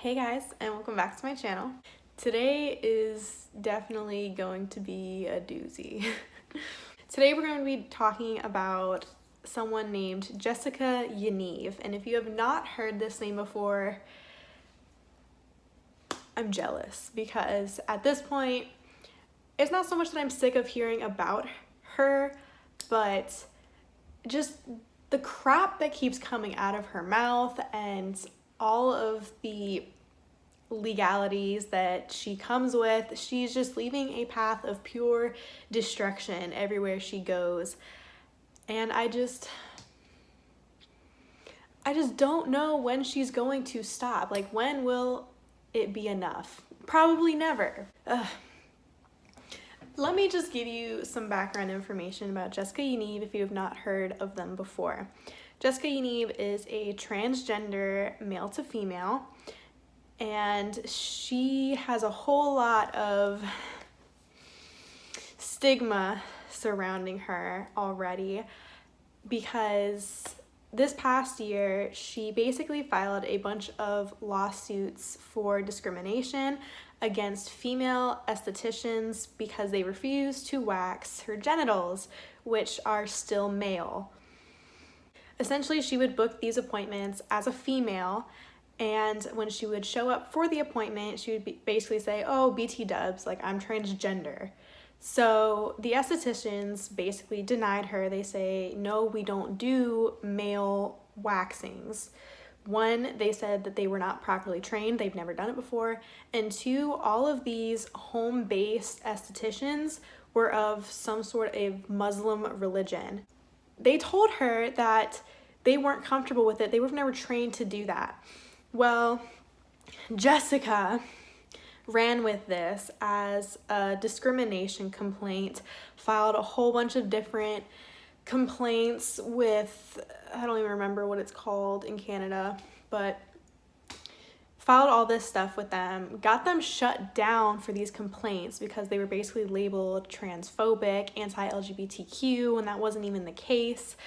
Hey guys, and welcome back to my channel. Today is definitely going to be a doozy. Today we're going to be talking about someone named Jessica Yaniv, and if you have not heard this name before, I'm jealous because at this point, it's not so much that I'm sick of hearing about her, but just the crap that keeps coming out of her mouth and all of the legalities that she comes with. She's just leaving a path of pure destruction everywhere she goes. And I just don't know when she's going to stop. Like, when will it be enough? Probably never. Let me just give you some background information about Jessica Yaniv if you have not heard of them before. Jessica Yaniv is a transgender male to female, and she has a whole lot of stigma surrounding her already because this past year she basically filed a bunch of lawsuits for discrimination against female estheticians because they refused to wax her genitals, which are still male. Essentially, she would book these appointments as a female, and when she would show up for the appointment, she would basically say, oh, BT dubs, like, I'm transgender. So the estheticians basically denied her. They say, no, we don't do male waxings. One, they said that they were not properly trained. They've never done it before. And two, all of these home-based estheticians were of some sort of Muslim religion. They told her that they weren't comfortable with it. They were never trained to do that. Well, Jessica ran with this as a discrimination complaint, filed a whole bunch of different complaints with, I don't even remember what it's called in Canada, but filed all this stuff with them, got them shut down for these complaints because they were basically labeled transphobic, anti-LGBTQ, and that wasn't even the case.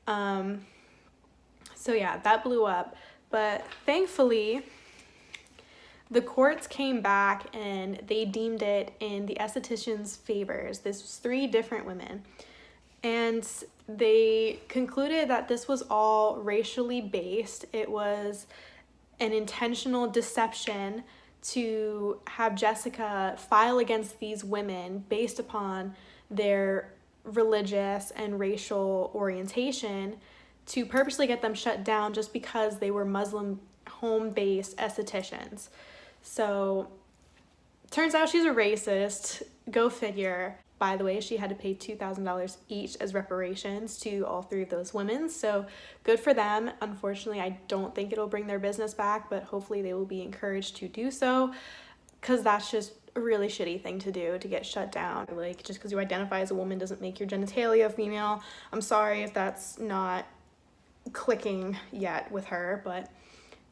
So yeah, that blew up. But thankfully, the courts came back and they deemed it in the esthetician's favors. This was 3 different women. And they concluded that this was all racially based. It was an intentional deception to have Jessica file against these women based upon their religious and racial orientation to purposely get them shut down just because they were Muslim home-based estheticians. So turns out she's a racist. Go figure. By the way, she had to pay $2,000 each as reparations to all 3 of those women. So good for them. Unfortunately, I don't think it'll bring their business back, but hopefully they will be encouraged to do so, because that's just a really shitty thing to do, to get shut down. Like, just because you identify as a woman doesn't make your genitalia female. I'm sorry if that's not clicking yet with her, but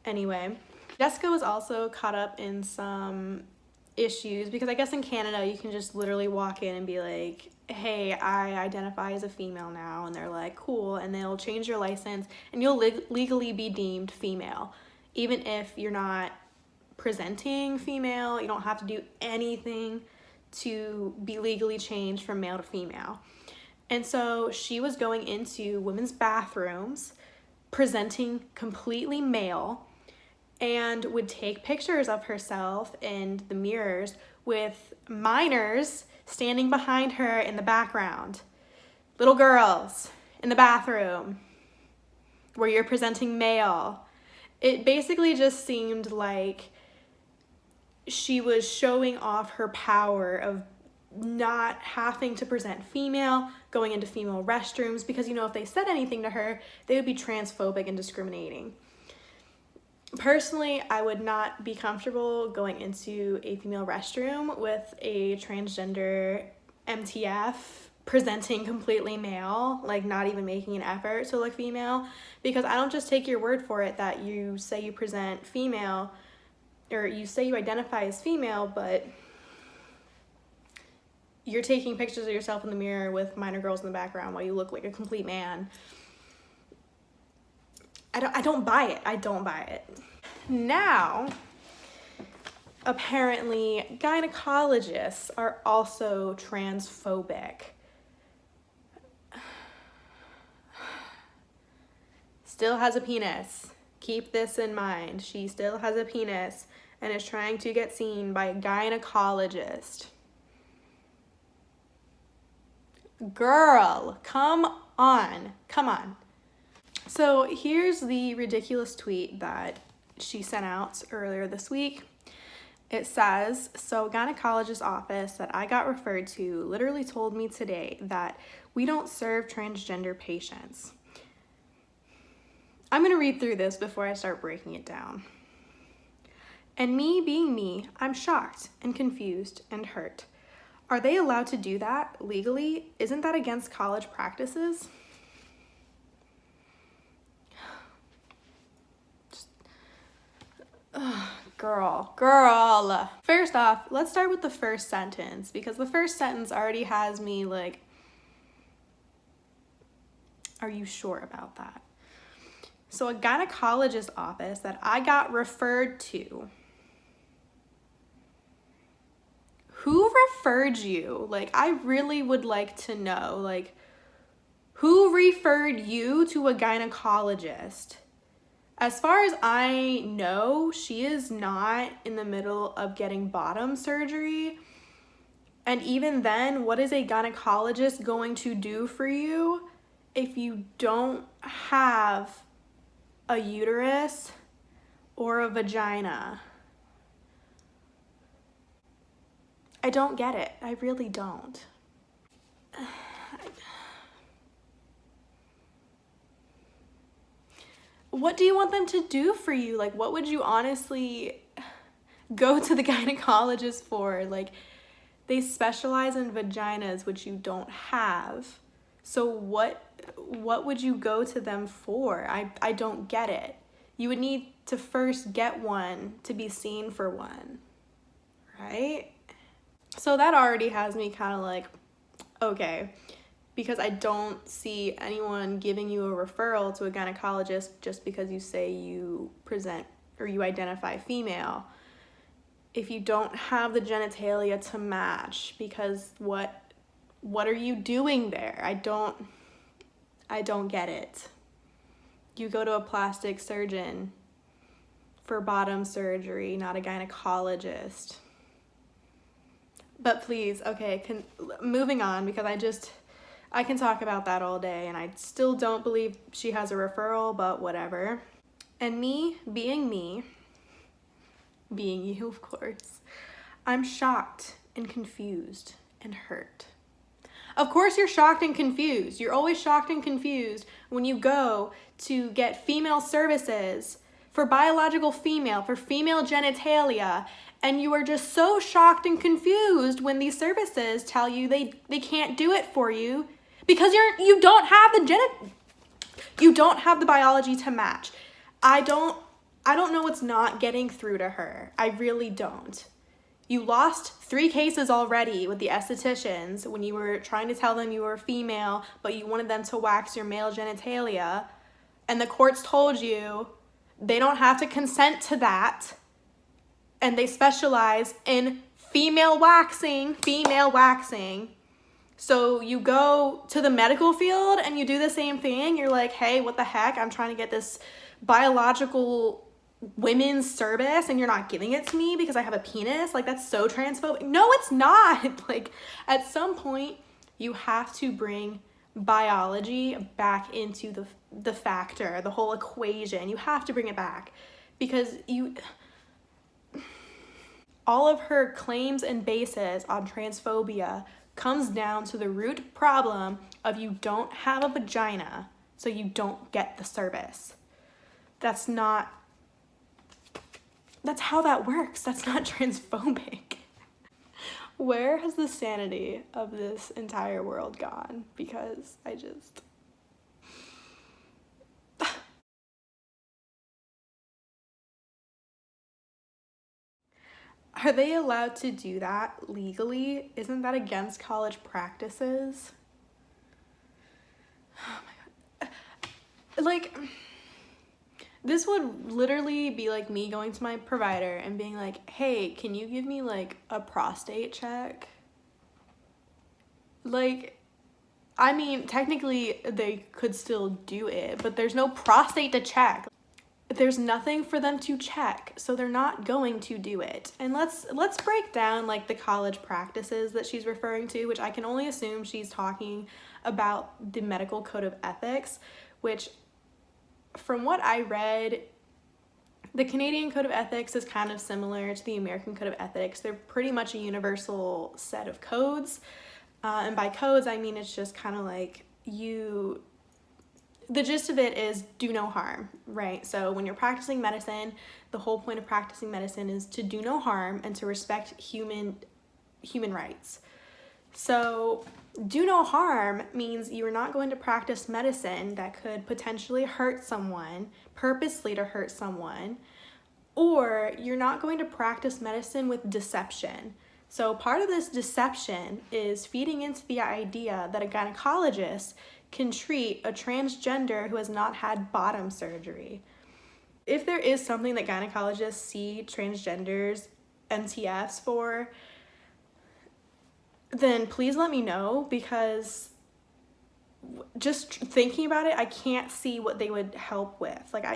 anyway. Jessica was also caught up in some issues because I guess in Canada you can just literally walk in and be like, hey, I identify as a female now, and they're like, cool, and they'll change your license and you'll legally be deemed female. Even if you're not presenting female, you don't have to do anything to be legally changed from male to female. And so she was going into women's bathrooms presenting completely male and would take pictures of herself in the mirrors with minors standing behind her in the background. Little girls in the bathroom where you're presenting male. It basically just seemed like she was showing off her power of not having to present female, going into female restrooms, because, you know, if they said anything to her, they would be transphobic and discriminating. Personally, I would not be comfortable going into a female restroom with a transgender MTF presenting completely male, like not even making an effort to look female, because I don't just take your word for it that you say you present female, or you say you identify as female, but you're taking pictures of yourself in the mirror with minor girls in the background while you look like a complete man. I don't buy it. I don't buy it. Now, apparently gynecologists are also transphobic. Still has a penis. Keep this in mind. She still has a penis and is trying to get seen by a gynecologist. Girl, come on. Come on. So here's the ridiculous tweet that she sent out earlier this week. It says, so gynecologist's office that I got referred to literally told me today that we don't serve transgender patients. I'm going to read through this before I start breaking it down. And me being me, I'm shocked and confused and hurt. Are they allowed to do that legally? Isn't that against college practices? Girl. First off, let's start with the first sentence, because the first sentence already has me like, are you sure about that? So a gynecologist office that I got referred to. Who referred you? Like, I really would like to know, like, who referred you to a gynecologist? As far as I know, she is not in the middle of getting bottom surgery. And even then, what is a gynecologist going to do for you if you don't have a uterus or a vagina? I don't get it. I really don't. What do you want them to do for you? Like, what would you honestly go to the gynecologist for? Like, they specialize in vaginas, which you don't have. So what would you go to them for? I don't get it. You would need to first get one to be seen for one, right? So that already has me kind of like, okay, because I don't see anyone giving you a referral to a gynecologist just because you say you present or you identify female if you don't have the genitalia to match, because what are you doing there? I don't get it. You go to a plastic surgeon for bottom surgery, not a gynecologist. But please, okay, moving on, because I can talk about that all day, and I still don't believe she has a referral, but whatever. And me being you, of course, I'm shocked and confused and hurt. Of course you're shocked and confused. You're always shocked and confused when you go to get female services for biological female, for female genitalia, and you are just so shocked and confused when these services tell you they can't do it for you because you don't have the biology to match. I don't know what's not getting through to her. I really don't. You lost 3 cases already with the estheticians when you were trying to tell them you were female, but you wanted them to wax your male genitalia, and the courts told you they don't have to consent to that, and they specialize in female waxing. So you go to the medical field and you do the same thing. You're like, hey, what the heck? I'm trying to get this biological women's service and you're not giving it to me because I have a penis. Like, that's so transphobic. No, it's not. Like, at some point you have to bring biology back into the factor, the whole equation. You have to bring it back, because all of her claims and bases on transphobia comes down to the root problem of you don't have a vagina, so you don't get the service. That's how that works. That's not transphobic. Where has the sanity of this entire world gone? Because I just... Are they allowed to do that legally? Isn't that against college practices? Oh my God. Like, This would literally be like me going to my provider and being like, hey, can you give me like a prostate check? Like, I mean, technically they could still do it, but there's no prostate to check. There's nothing for them to check, so they're not going to do it. And let's break down like the college practices that she's referring to, which I can only assume she's talking about the medical code of ethics, which from what I read, the Canadian code of ethics is kind of similar to the American code of ethics. They're pretty much a universal set of codes. And by codes, I mean it's just kind of like the gist of it is do no harm, right? So when you're practicing medicine, the whole point of practicing medicine is to do no harm and to respect human rights. So do no harm means you're not going to practice medicine that could potentially hurt someone, purposely to hurt someone, or you're not going to practice medicine with deception. So part of this deception is feeding into the idea that a gynecologist can treat a transgender who has not had bottom surgery. If there is something that gynecologists see transgenders NTFs for, then please let me know, because just thinking about it, I can't see what they would help with. Like,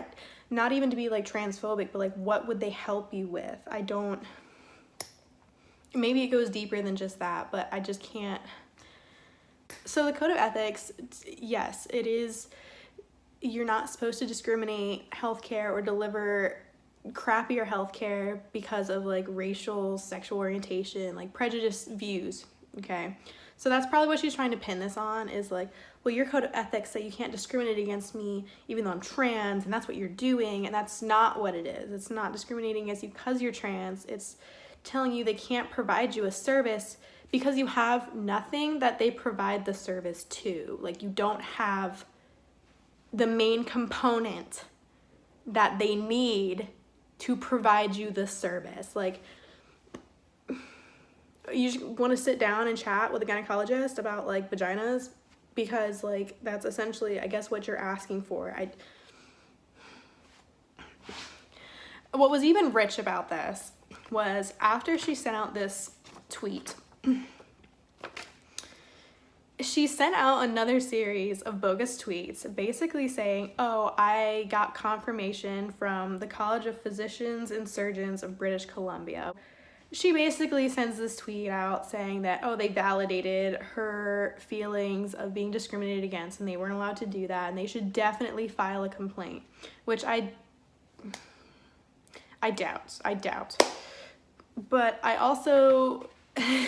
not even to be like transphobic, but like what would they help you with? Maybe it goes deeper than just that, but I just can't. So the code of ethics, yes, it is, you're not supposed to discriminate healthcare or deliver crappier healthcare because of like racial, sexual orientation, like prejudiced views, okay? So that's probably what she's trying to pin this on, is like, well, your code of ethics say you can't discriminate against me even though I'm trans, and that's what you're doing, and that's not what it is. It's not discriminating against you because you're trans. It's telling you they can't provide you a service because you have nothing that they provide the service to. Like, you don't have the main component that they need to provide you the service. Like, you just want to sit down and chat with a gynecologist about like vaginas, because like that's essentially, I guess, what you're asking for. What was even rich about this was after she sent out this tweet, she sent out another series of bogus tweets basically saying, oh, I got confirmation from the College of Physicians and Surgeons of British Columbia. She basically sends this tweet out saying that, oh, they validated her feelings of being discriminated against and they weren't allowed to do that and they should definitely file a complaint, which I doubt. But I also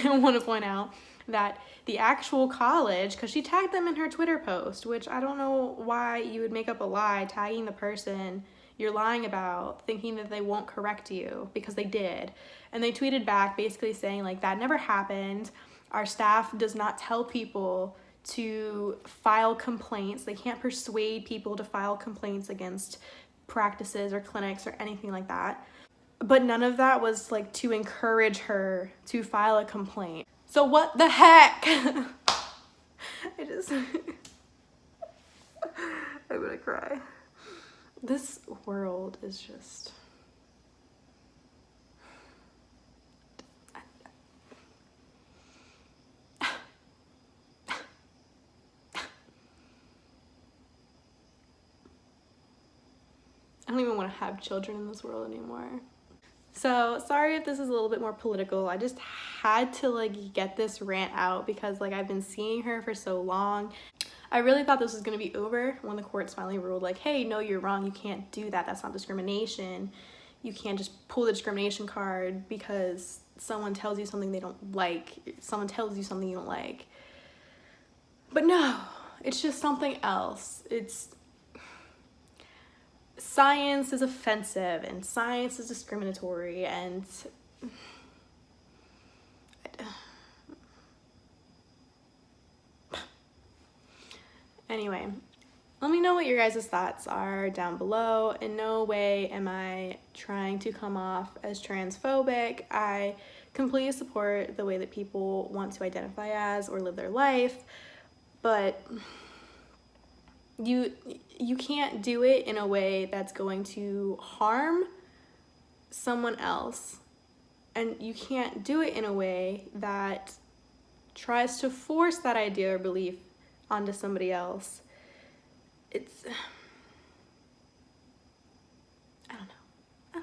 want to point out that the actual college, because she tagged them in her Twitter post, which I don't know why you would make up a lie tagging the person you're lying about, thinking that they won't correct you, because they did. And they tweeted back basically saying like, that never happened. Our staff does not tell people to file complaints. They can't persuade people to file complaints against practices or clinics or anything like that. But none of that was like to encourage her to file a complaint. So what the heck? I'm gonna cry. This world is just... I don't even want to have children in this world anymore. So sorry if this is a little bit more political. I just had to like get this rant out because like I've been seeing her for so long. I really thought this was going to be over when the courts finally ruled like, hey, no, you're wrong. You can't do that. That's not discrimination. You can't just pull the discrimination card because someone tells you something they don't like. Someone tells you something you don't like. But no, it's just something else. Science is offensive and science is discriminatory, and anyway, let me know what your guys' thoughts are down below. In no way am I trying to come off as transphobic. I completely support the way that people want to identify as or live their life, but you can't do it in a way that's going to harm someone else, and you can't do it in a way that tries to force that idea or belief onto somebody else. It's, I don't know.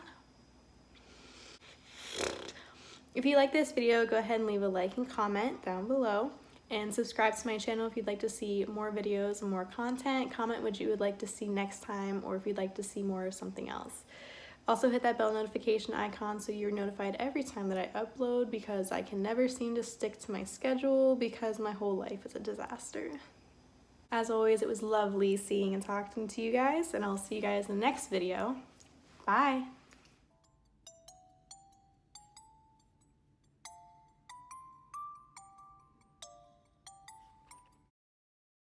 If you like this video, go ahead and leave a like and comment down below, and subscribe to my channel if you'd like to see more videos and more content. Comment what you would like to see next time, or if you'd like to see more of something else. Also hit that bell notification icon so you're notified every time that I upload, because I can never seem to stick to my schedule because my whole life is a disaster. As always, it was lovely seeing and talking to you guys, and I'll see you guys in the next video. Bye!